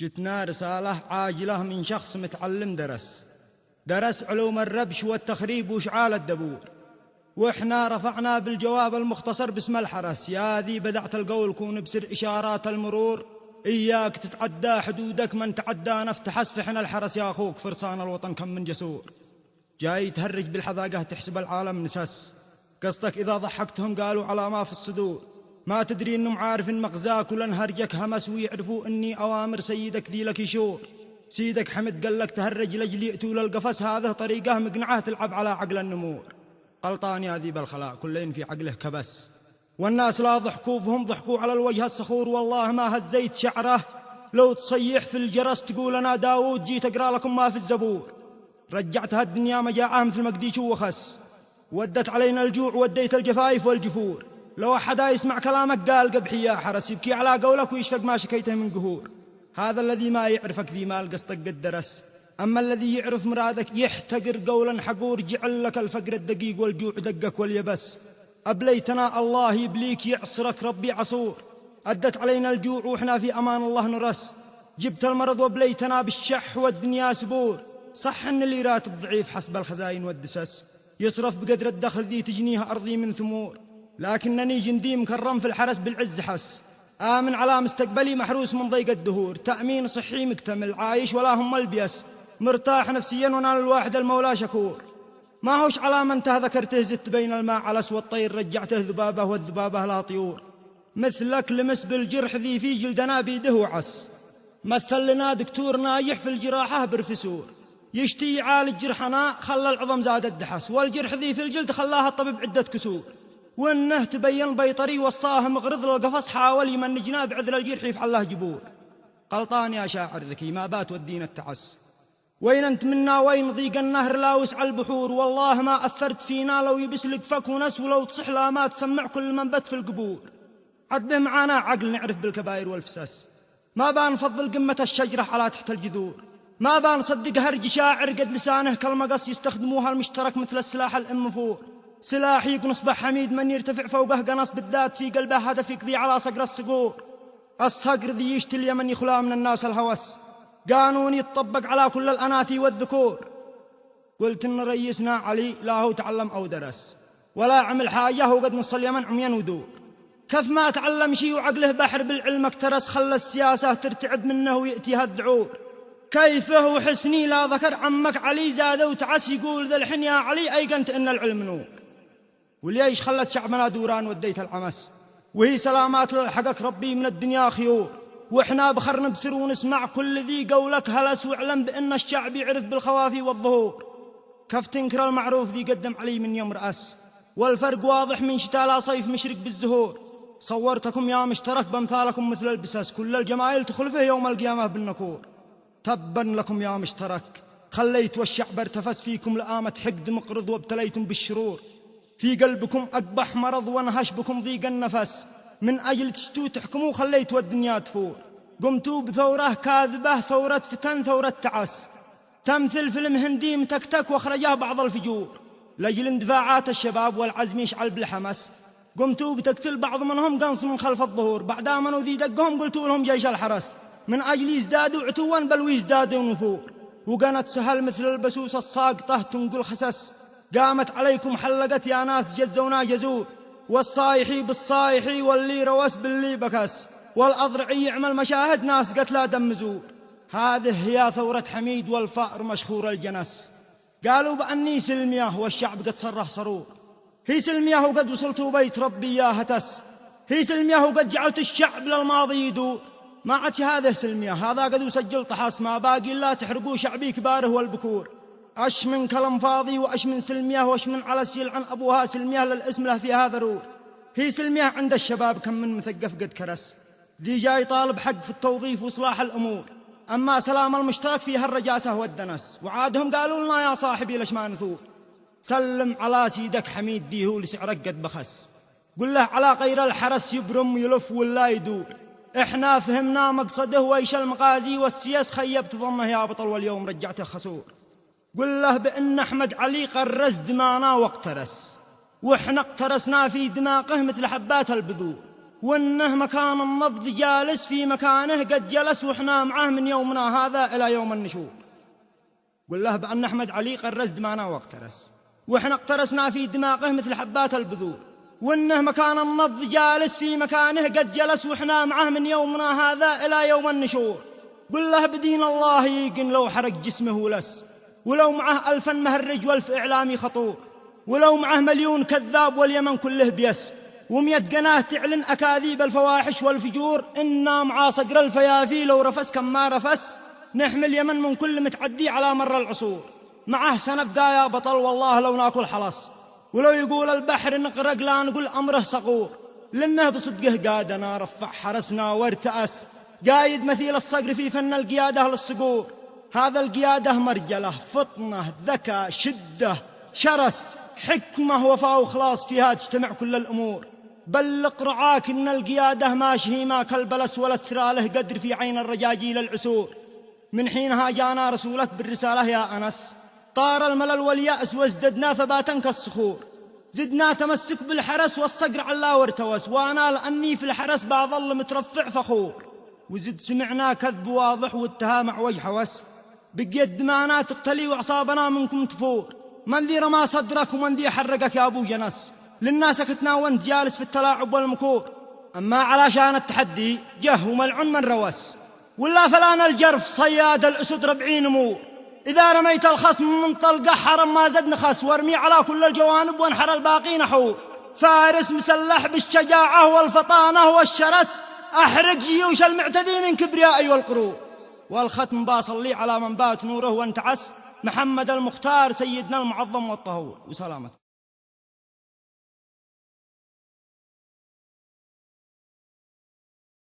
جتنا رسالة عاجلة من شخص متعلم درس علوم الربش والتخريب وإشعال الدبور، وإحنا رفعنا بالجواب المختصر باسم الحرس. يا ذي بدعت القول كون بسر إشارات المرور، إياك تتعدى حدودك، من تعدى نفتح أسفحنا الحرس. يا أخوك فرسان الوطن كم من جسور، جاي تهرج بالحذاقة تحسب العالم نسس. قصدك إذا ضحكتهم قالوا على ما في الصدور، ما تدري إنهم عارفين مغزاك ولن هرجك همس، ويعرفوا إني أوامر سيدك ذي لك يشور. سيدك حمد قال لك تهرج لجل يأتوا للقفص، هذه طريقه مقنعه تلعب على عقل النمور. غلطان يا ذيب الخلاء كلين في عقله كبس، والناس لا ضحكوا فهم ضحكوا على الوجه الصخور. والله ما هزيت شعره لو تصيح في الجرس تقول أنا داود جيت أقرأ لكم ما في الزبور. رجعتها الدنيا مجاعة مثل مقديش وخس، ودت علينا الجوع وديت الجفايف والجفور. لو أحدا يسمع كلامك قال قبحي يا حرس، يبكي على قولك ويشفق ما شكيته من قهور. هذا الذي ما يعرفك ذي مال قصدك قد درس، أما الذي يعرف مرادك يحتقر قولا حقور. جعل لك الفقر الدقيق والجوع دقك واليبس، أبليتنا الله يبليك يعصرك ربي عصور. أدت علينا الجوع وإحنا في أمان الله نرس، جبت المرض وبليتنا بالشح والدنيا سبور. صح أن اللي راتب ضعيف حسب الخزاين والدسس، يصرف بقدر الدخل ذي تجنيه أرضي من ثمور. لكنني جندي مكرم في الحرس بالعز حس، آمن على مستقبلي محروس من ضيق الدهور. تأمين صحي مكتمل عايش ولا هم البيس، مرتاح نفسيا ونال الواحد المولى شكور. ما هوش على من ذكرته زدت بين الماء علس، والطير رجعته ذبابه والذبابه لا طيور. مثلك لمس بالجرح ذي في جلدنا بيده وعس، مثل لنا دكتور ناجح في الجراحة برفسور. يشتي يعالج جرحنا خلى العظم زاد الدحس، والجرح ذي في الجلد خلاها الطبيب عدة كسور. وانه تبين بيطري وصاه مغرض للقفص، حاول يمنجنا بعذر الجرح يفعل له جبور. غلطان يا شاعر ذكي ما بات ودينا التعس، وين انت منا وين ضيق النهر لا وسع البحور. والله ما أثرت فينا لو يبسلك فك ونس، ولو تصح لا ما تسمع كل من بت في القبور. عد معانا عقل نعرف بالكبائر والفساس، ما بان نفضل قمة الشجرة على تحت الجذور. ما بان نصدق هرج شاعر قد لسانه كالمقص، يستخدموها المشترك مثل السلاح الأنفور. سلاح يقنص بحميد من يرتفع فوقه قنص، بالذات في قلبه هدف يقضي على صقر الصقور. الصقر ذي يشتلي من يخلى من الناس الهوس، قانون يتطبق على كل الأناثي والذكور. قلت إن رئيسنا علي لا هو تعلم أو درس ولا عمل حاجة، هو قد نص اليمن عميان ودور. كيف ما تعلم شي وعقله بحر بالعلم اكترس، خلى السياسة ترتعب منه ويأتيها الذعور. كيفه وحسني لا ذكر عمك علي زاد وتعس، يقول ذا الحين يا علي أيقنت إن العلم نور. وليش خلت شعبنا دوران وديت العمس، وهي سلامات للحقك ربي من الدنيا خيور. وإحنا بخر نبصر ونسمع كل ذي قولك هلس، واعلم بأن الشعب يعرف بالخوافي والظهور. كيف تنكر المعروف ذي قدم علي من يوم رأس، والفرق واضح من شتاء لا صيف مشرق بالزهور. صورتكم يا مشترك بامثالكم مثل البساس، كل الجمايل تخلفه يوم القيامة بالنكور. تبا لكم يا مشترك خليت والشعب ارتفس، فيكم لآمة حقد مقرض وابتليتم بالشرور. في قلبكم أقبح مرض وانهش بكم ضيق النفس، من أجل تشتو تحكموا خليتوا الدنيا تفور. قمتوا بثورة كاذبة، ثورة فتن، ثورة تعس، تمثل فيلم هندي متكتك واخرجه بعض الفجور. لأجل اندفاعات الشباب والعزم يشعل بالحمس، قمتوا بتقتل بعض منهم قنص من خلف الظهور. بعد آمنوا ذي دقهم قلتوا لهم جيش الحرس، من أجل يزدادوا عتوا بل ويزدادوا نفور. وقنت سهل مثل البسوس الساقطة تنقل خسس، قامت عليكم حلقت يا ناس جزونا جزور. والصايحي بالصايحي واللي روس باللي بكس، والأضرعي يعمل مشاهد ناس قتلا دم زور. هذه هي ثورة حميد والفأر مشخور الجنس، قالوا بأني سلمية والشعب قد صرح صرور. هي سلمية وقد وصلتوا بيت ربي يا هتس، هي سلمية وقد جعلت الشعب للماضي يدور. ما عادش هذا سلمية، هذا قد وسجل طحاس، ما باقي إلا تحرقوا شعبي كباره والبكور. أش من كلام فاضي وأش من سلمية، وأش من على يلعن أبوها سلمية للاسم له فيها ضرور. هي سلمية عند الشباب كم من مثقف قد كرس، ذي جاي طالب حق في التوظيف وإصلاح الأمور. أما سلام المشترك فيها الرجاسة والدنس، وعادهم قالوا لنا يا صاحبي ليش ما نثور. سلم على سيدك حميد ذي هو لسعرك قد بخس، قل له على غير الحرس يبرم يلف ولا يدور. إحنا فهمنا مقصده ويش المغازي والسياس، خيبت ظنه يا بطل واليوم رجعته خسور. قل له بأن أحمد علي قرس دمانا واقترس، وإحنا اقترسنا في دماغه مثل حبات البذور. وإنه مكان النبض جالس في مكانه قد جلس، وإحنا معه من يومنا هذا إلى يوم النشور. قل له بأن أحمد علي قرز دمانا واقترس، وإحنا اقترسنا في دماغه مثل حبات البذور، وإنه مكان النبض جالس في مكانه قد جلس، وإحنا معه من يومنا هذا إلى يوم النشور. قل له بدين الله يقن لو حرق جسمه ولس، ولو معه 1000 مهرج و1000 إعلامي خطور، ولو معه 1,000,000 كذاب واليمن كله بيس، و100 قناة تعلن أكاذيب الفواحش والفجور، إنا مع صقر الفيافي لو رفس كم ما رفس، نحمي اليمن من كل متعدي على مر العصور. معه سنبقى يا بطل والله لو ناكل حلص، ولو يقول البحر نغرق لا نقول أمره صقور، لأنه بصدقه قادنا رفع حرسنا وارتأس، قايد مثيل الصقر في فن القيادة للصقور. هذا القيادة مرجلة فطنة ذكاء شدة شرس حكمة وفاء وخلاص، فيها تجتمع كل الأمور. بلق رعاك إن القيادة ماشي ما كالبلس، ولا الثراله قدر في عين الرجاجيل العسور. من حينها جانا رسولك بالرسالة يا أنس، طار الملل واليأس وازددنا ثباتا كالصخور، زدنا تمسك بالحرس والصقر علا وارتوس، وأنا لأني في الحرس بظل مترفع فخور. وزد سمعنا كذب واضح واتهام وجه حوس، بقيت دمانا تقتلي وأعصابنا منكم تفور. من ذي رمى صدرك ومن ذي حرقك يا أبو جنس، للناس سكتنا وانت جالس في التلاعب والمكور. أما على شان التحدي جه وملعون من روس، ولا فلان الجرف صياد الأسد 40 أمور. إذا رميت الخصم من طلقة حرم ما زد نخس، وارمي على كل الجوانب وانحر الباقي نحور. فارس مسلح بالشجاعة والفطانة والشرس، أحرق جيوش المعتدي من كبرياء والقرور. والختم باصلي على من بات نوره وانتعس، محمد المختار سيدنا المعظم والطهور. وسلامة.